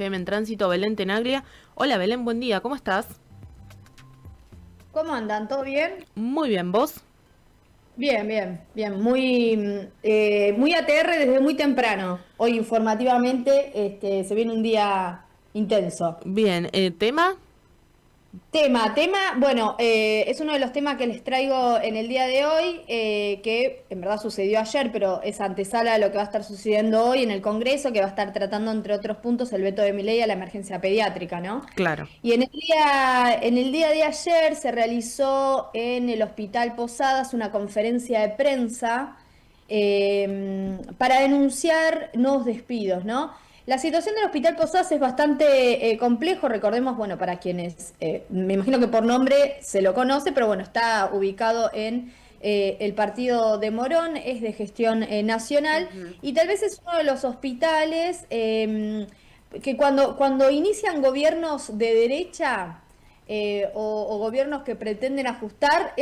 FM en Tránsito, Belén Tenaglia. Hola Belén, buen día, ¿cómo estás? ¿Cómo andan? ¿Todo bien? Muy bien, ¿vos? Bien, bien, bien. Muy ATR desde muy temprano. Hoy informativamente se viene un día intenso. Bien, ¿tema? Bueno, es uno de los temas que les traigo en el día de hoy, que en verdad sucedió ayer, pero es antesala de lo que va a estar sucediendo hoy en el Congreso, que va a estar tratando, entre otros puntos, el veto de Milei a la emergencia pediátrica, ¿no? Claro. Y en el día de ayer se realizó en el Hospital Posadas una conferencia de prensa para denunciar nuevos despidos, ¿no? La situación del Hospital Posadas es bastante complejo, recordemos, bueno, para quienes, me imagino que por nombre se lo conoce, pero bueno, está ubicado en el partido de Morón, es de gestión nacional Ujú. y tal vez es uno de los hospitales que cuando inician gobiernos de derecha o gobiernos que pretenden ajustar,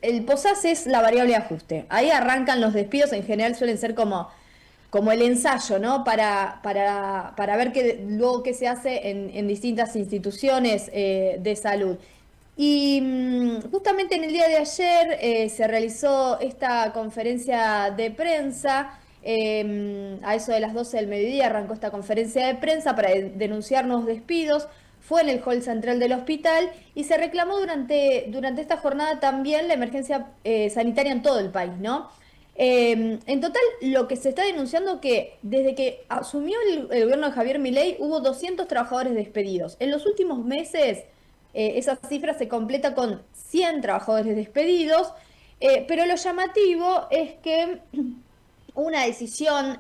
el POSAS es la variable de ajuste. Ahí arrancan los despidos, en general suelen ser como el ensayo, ¿no? Para ver luego qué se hace en distintas instituciones de salud. Y justamente en el día de ayer se realizó esta conferencia de prensa. A eso de las 12 del mediodía arrancó esta conferencia de prensa para denunciar nuevos despidos. Fue en el hall central del hospital y se reclamó durante esta jornada también la emergencia sanitaria en todo el país, ¿no? En total, lo que se está denunciando que desde que asumió el gobierno de Javier Milei hubo 200 trabajadores despedidos. En los últimos meses, esa cifra se completa con 100 trabajadores despedidos, pero lo llamativo es que una decisión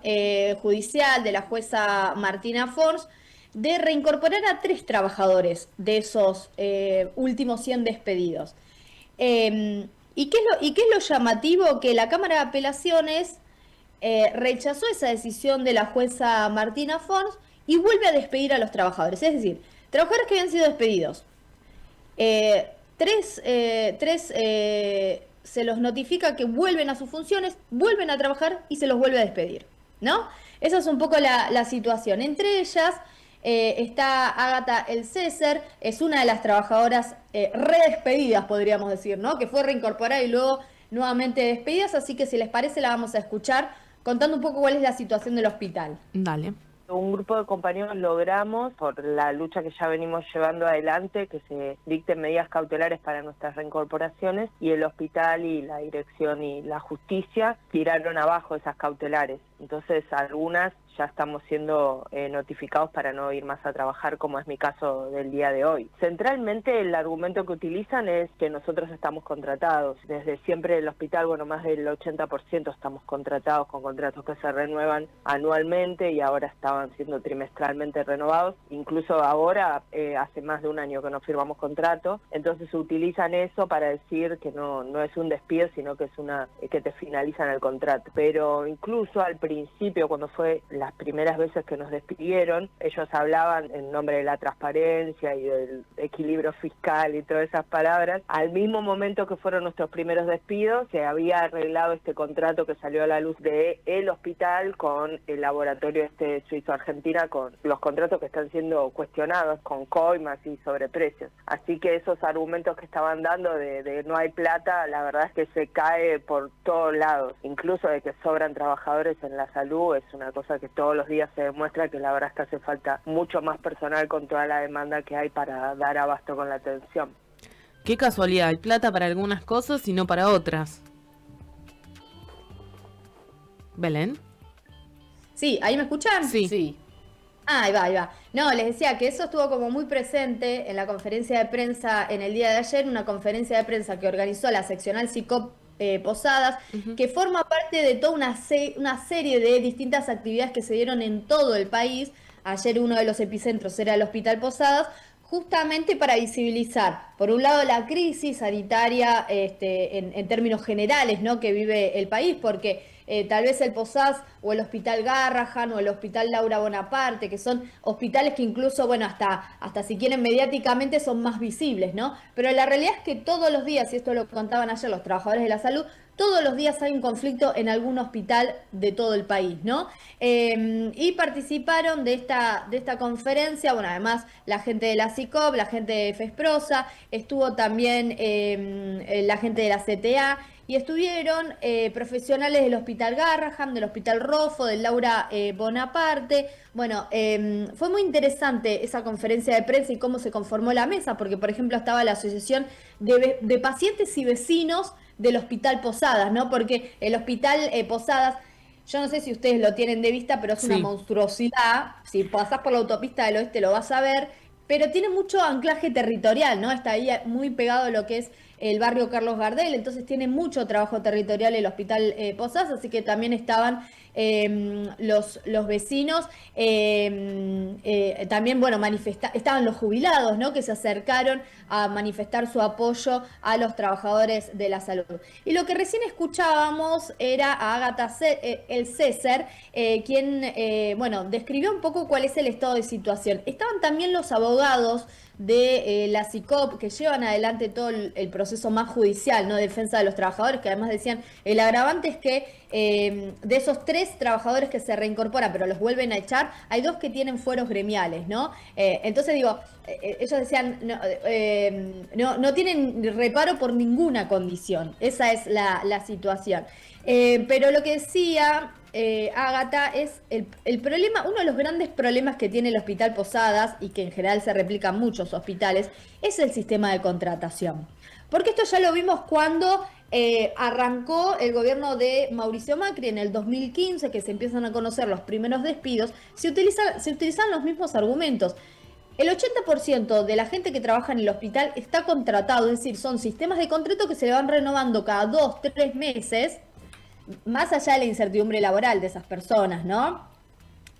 judicial de la jueza Martina Fons de reincorporar a 3 trabajadores de esos últimos 100 despedidos. ¿Y qué es lo llamativo? Que la Cámara de Apelaciones rechazó esa decisión de la jueza Martina Fons y vuelve a despedir a los trabajadores. Es decir, trabajadores que habían sido despedidos. Tres se los notifica que vuelven a sus funciones, vuelven a trabajar y se los vuelve a despedir, ¿no? Esa es un poco la situación. Entre ellas está Ágata El César, es una de las trabajadoras redespedidas, podríamos decir, ¿no? Que fue reincorporada y luego nuevamente despedidas, así que si les parece la vamos a escuchar contando un poco cuál es la situación del hospital. Dale. Un grupo de compañeros logramos, por la lucha que ya venimos llevando adelante, que se dicten medidas cautelares para nuestras reincorporaciones, y el hospital y la dirección y la justicia tiraron abajo esas cautelares. Entonces algunas ya estamos siendo notificados para no ir más a trabajar, como es mi caso del día de hoy. Centralmente el argumento que utilizan es que nosotros estamos contratados. Desde siempre el hospital, bueno, más del 80% estamos contratados con contratos que se renuevan anualmente y ahora estaban siendo trimestralmente renovados. Incluso ahora, hace más de un año que no firmamos contrato, entonces utilizan eso para decir que no es un despido, sino que es que te finalizan el contrato. Pero incluso al principio, cuando fue las primeras veces que nos despidieron, ellos hablaban en nombre de la transparencia y del equilibrio fiscal y todas esas palabras. Al mismo momento que fueron nuestros primeros despidos, se había arreglado este contrato que salió a la luz de el hospital con el laboratorio suizo-argentina, con los contratos que están siendo cuestionados con coimas y sobreprecios. Así que esos argumentos que estaban dando de no hay plata, la verdad es que se cae por todos lados. Incluso de que sobran trabajadores en la salud, es una cosa que todos los días se demuestra que la verdad es que hace falta mucho más personal con toda la demanda que hay para dar abasto con la atención. Qué casualidad, hay plata para algunas cosas y no para otras. ¿Belén? Sí, ¿ahí me escuchan? Sí. Sí. Ah, ahí va, ahí va. No, les decía que eso estuvo como muy presente en la conferencia de prensa en el día de ayer, una conferencia de prensa que organizó la seccional SICOP Posadas, Ujú. que forma parte de toda una serie de distintas actividades que se dieron en todo el país. Ayer uno de los epicentros era el Hospital Posadas, justamente para visibilizar, por un lado, la crisis sanitaria en términos generales, ¿no? Que vive el país, porque tal vez el Posás o el Hospital Garrahan o el Hospital Laura Bonaparte, que son hospitales que incluso, bueno, hasta si quieren mediáticamente son más visibles, ¿no? Pero la realidad es que todos los días, y esto lo contaban ayer los trabajadores de la salud, todos los días hay un conflicto en algún hospital de todo el país, ¿no? Y participaron de esta conferencia, bueno, además la gente de la CICOP, la gente de FESPROSA, estuvo también la gente de la CTA, y estuvieron profesionales del Hospital Garrahan, del Hospital Rofo, del Laura Bonaparte. Bueno, fue muy interesante esa conferencia de prensa y cómo se conformó la mesa, porque por ejemplo estaba la Asociación de Pacientes y Vecinos del Hospital Posadas, ¿no? Porque el Hospital Posadas, yo no sé si ustedes lo tienen de vista, pero es una Sí. monstruosidad. Si pasás por la autopista del oeste lo vas a ver, pero tiene mucho anclaje territorial, ¿no? Está ahí muy pegado a lo que es el barrio Carlos Gardel, entonces tiene mucho trabajo territorial el Hospital Posadas, así que también estaban los vecinos, también, bueno, estaban los jubilados, ¿no? Que se acercaron a manifestar su apoyo a los trabajadores de la salud. Y lo que recién escuchábamos era a Ágata el César, quien, bueno, describió un poco cuál es el estado de situación. Estaban también los abogados de la CICOP, que llevan adelante todo el proceso más judicial, ¿no? De defensa de los trabajadores, que además decían, el agravante es que de esos 3 trabajadores que se reincorporan, pero los vuelven a echar, hay 2 que tienen fueros gremiales, ¿no? Entonces digo, ellos decían, no tienen reparo por ninguna condición, esa es la situación. Pero lo que decía Ágata es el problema, uno de los grandes problemas que tiene el Hospital Posadas, y que en general se replica en muchos hospitales, es el sistema de contratación. Porque esto ya lo vimos cuando arrancó el gobierno de Mauricio Macri en el 2015, que se empiezan a conocer los primeros despidos, se utilizan los mismos argumentos. El 80% de la gente que trabaja en el hospital está contratado, es decir, son sistemas de contrato que se van renovando cada 2, 3 meses, más allá de la incertidumbre laboral de esas personas, ¿no?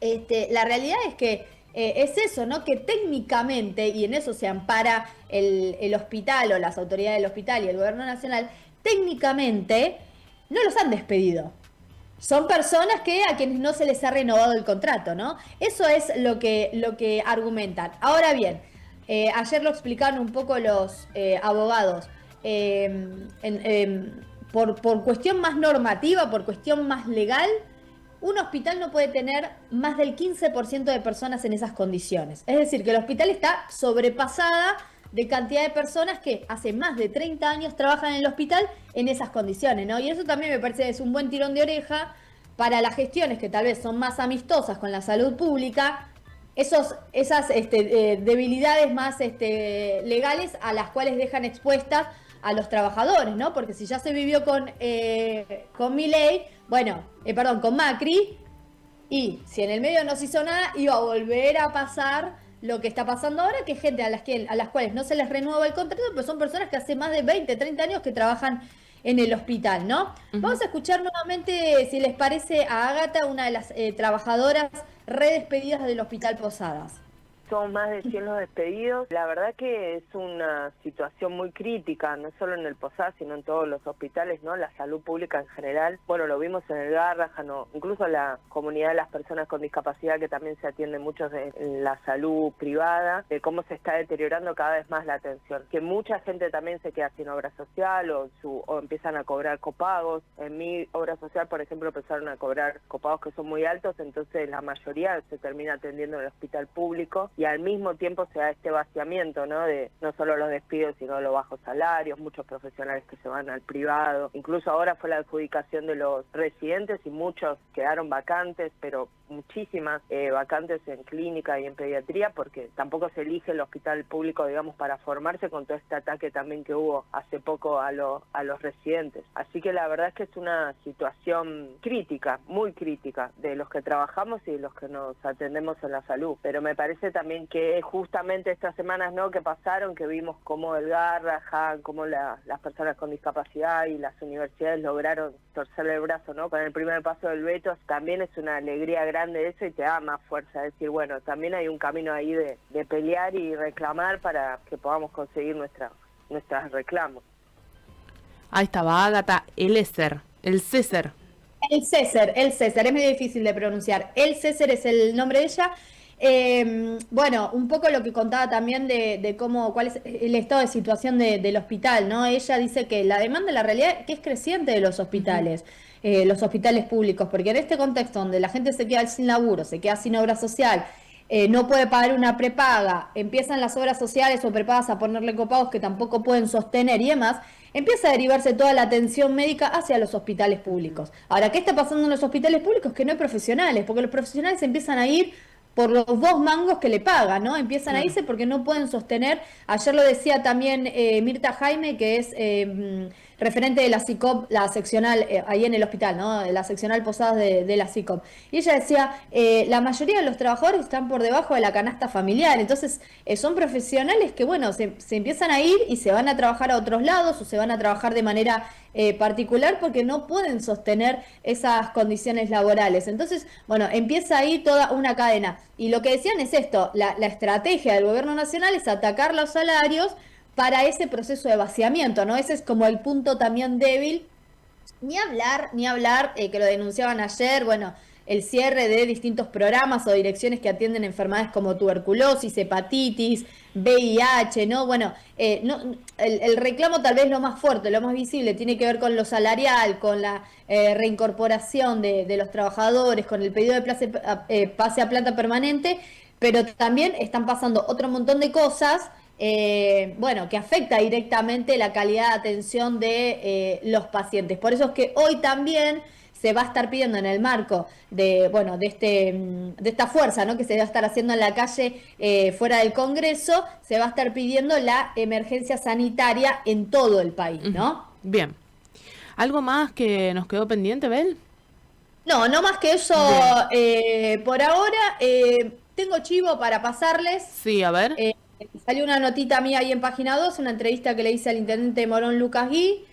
La realidad es que es eso, ¿no? Que técnicamente, y en eso se ampara el hospital o las autoridades del hospital y el gobierno nacional, técnicamente no los han despedido. Son personas a quienes no se les ha renovado el contrato, ¿no? Eso es lo que argumentan. Ahora bien, ayer lo explicaron un poco los abogados. Por cuestión más normativa, por cuestión más legal, un hospital no puede tener más del 15% de personas en esas condiciones. Es decir, que el hospital está sobrepasada de cantidad de personas que hace más de 30 años trabajan en el hospital en esas condiciones, ¿no? Y eso también me parece que es un buen tirón de oreja para las gestiones que tal vez son más amistosas con la salud pública, esas debilidades más legales a las cuales dejan expuestas a los trabajadores, ¿no? Porque si ya se vivió con Milei, con Macri, y si en el medio no se hizo nada, iba a volver a pasar lo que está pasando ahora, que gente a las cuales no se les renueva el contrato, pues son personas que hace más de 20, 30 años que trabajan en el hospital, ¿no? Uh-huh. Vamos a escuchar nuevamente, si les parece, a Ágata, una de las trabajadoras redespedidas del Hospital Posadas. Son más de 100 los despedidos. La verdad que es una situación muy crítica, no solo en el Posadas, sino en todos los hospitales, ¿no? La salud pública en general. Bueno, lo vimos en el Garrahan, ¿no? Incluso la comunidad de las personas con discapacidad, que también se atiende mucho en la salud privada, de cómo se está deteriorando cada vez más la atención. Que mucha gente también se queda sin obra social o empiezan a cobrar copagos. En mi obra social, por ejemplo, empezaron a cobrar copagos que son muy altos, entonces la mayoría se termina atendiendo en el hospital público. Y al mismo tiempo se da este vaciamiento, ¿no? De no solo los despidos, sino los bajos salarios, muchos profesionales que se van al privado. Incluso ahora fue la adjudicación de los residentes y muchos quedaron vacantes, pero muchísimas vacantes en clínica y en pediatría, porque tampoco se elige el hospital público, digamos, para formarse, con todo este ataque también que hubo hace poco a los residentes. Así que la verdad es que es una situación crítica, muy crítica, de los que trabajamos y de los que nos atendemos en la salud. Pero me parece también que justamente estas semanas, ¿no?, que pasaron, que vimos cómo el Garrahan, cómo las personas con discapacidad y las universidades lograron torcer el brazo, ¿no?, con el primer paso del veto, también es una alegría grande eso y te da más fuerza, decir, bueno, también hay un camino ahí de pelear y reclamar para que podamos conseguir nuestros reclamos. Ahí estaba Ágata el César. El César, es muy difícil de pronunciar. El César es el nombre de ella. Bueno, un poco lo que contaba también de cuál es el estado de situación del hospital, ¿no? Ella dice que la demanda, la realidad, que es creciente de los hospitales públicos, porque en este contexto donde la gente se queda sin laburo, se queda sin obra social, no puede pagar una prepaga, empiezan las obras sociales o prepagas a ponerle copagos que tampoco pueden sostener y demás, empieza a derivarse toda la atención médica hacia los hospitales públicos. Ahora, ¿qué está pasando en los hospitales públicos? Que no hay profesionales, porque los profesionales empiezan a ir por los 2 mangos que le pagan, ¿no? Empiezan a irse porque no pueden sostener. Ayer lo decía también Mirta Jaime, que es referente de la SICOP, la seccional, ahí en el hospital, ¿no? La seccional Posadas de la SICOP. Y ella decía, la mayoría de los trabajadores están por debajo de la canasta familiar, entonces son profesionales que, bueno, se empiezan a ir y se van a trabajar a otros lados o se van a trabajar de manera particular porque no pueden sostener esas condiciones laborales. Entonces, bueno, empieza ahí toda una cadena. Y lo que decían es esto, la estrategia del gobierno nacional es atacar los salarios para ese proceso de vaciamiento, ¿no? Ese es como el punto también débil. Ni hablar, que lo denunciaban ayer, bueno, el cierre de distintos programas o direcciones que atienden enfermedades como tuberculosis, hepatitis, VIH, ¿no? Bueno, el reclamo tal vez lo más fuerte, lo más visible, tiene que ver con lo salarial, con la reincorporación de los trabajadores, con el pedido de pase a planta permanente, pero también están pasando otro montón de cosas bueno, que afecta directamente la calidad de atención de los pacientes. Por eso es que hoy también se va a estar pidiendo en el marco de, bueno, de esta fuerza, ¿no? Que se va a estar haciendo en la calle fuera del Congreso, se va a estar pidiendo la emergencia sanitaria en todo el país, ¿no? Bien. ¿Algo más que nos quedó pendiente, Bel? No más que eso por ahora. Tengo chivo para pasarles. Sí, a ver. Salió una notita mía ahí en Página 2, una entrevista que le hice al intendente de Morón, Lucas Gui.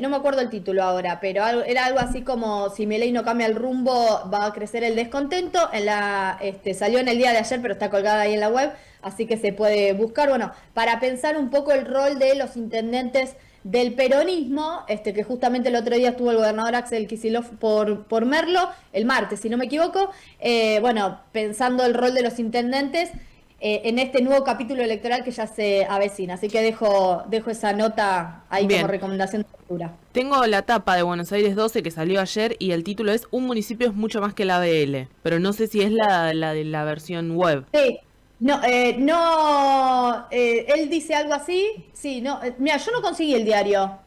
No me acuerdo el título ahora, pero era algo así como: si Milei no cambia el rumbo, va a crecer el descontento. Salió en el día de ayer, pero está colgada ahí en la web, así que se puede buscar. Bueno, para pensar un poco el rol de los intendentes del peronismo, que justamente el otro día estuvo el gobernador Axel Kicillof por Merlo, el martes, si no me equivoco. Bueno, pensando el rol de los intendentes en este nuevo capítulo electoral que ya se avecina. Así que dejo esa nota ahí. Bien, como recomendación de lectura. Tengo la tapa de Buenos Aires 12 que salió ayer y el título es "Un municipio es mucho más que la BL", pero no sé si es la de la versión web. Sí. No, él dice algo así. Sí, no, mira, yo no conseguí el diario.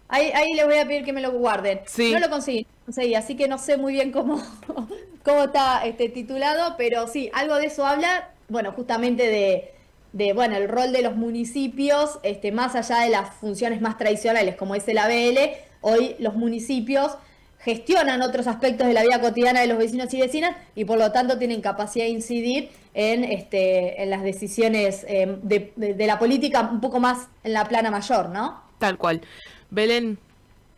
Ahí les voy a pedir que me lo guarden. Sí. No lo conseguí, así que no sé muy bien cómo está titulado, pero sí, algo de eso habla. Bueno, justamente bueno, el rol de los municipios, más allá de las funciones más tradicionales como es el ABL, hoy los municipios gestionan otros aspectos de la vida cotidiana de los vecinos y vecinas y por lo tanto tienen capacidad de incidir en las decisiones de la política un poco más en la plana mayor, ¿no? Tal cual. Belén,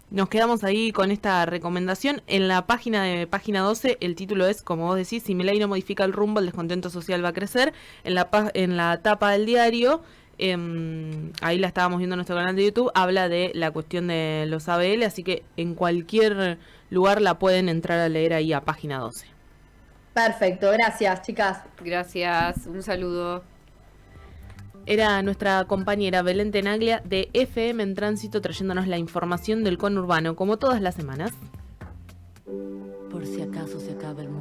nos quedamos ahí con esta recomendación. En la página de Página 12 el título es, como vos decís, "Si Milei no modifica el rumbo, el descontento social va a crecer". En la tapa del diario, ahí la estábamos viendo en nuestro canal de YouTube, habla de la cuestión de los ABL, así que en cualquier lugar la pueden entrar a leer ahí a Página 12. Perfecto, gracias, chicas. Gracias, un saludo. Era nuestra compañera Belén Tenaglia de FM en Tránsito trayéndonos la información del conurbano, como todas las semanas. Por si acaso se acaba el mundo.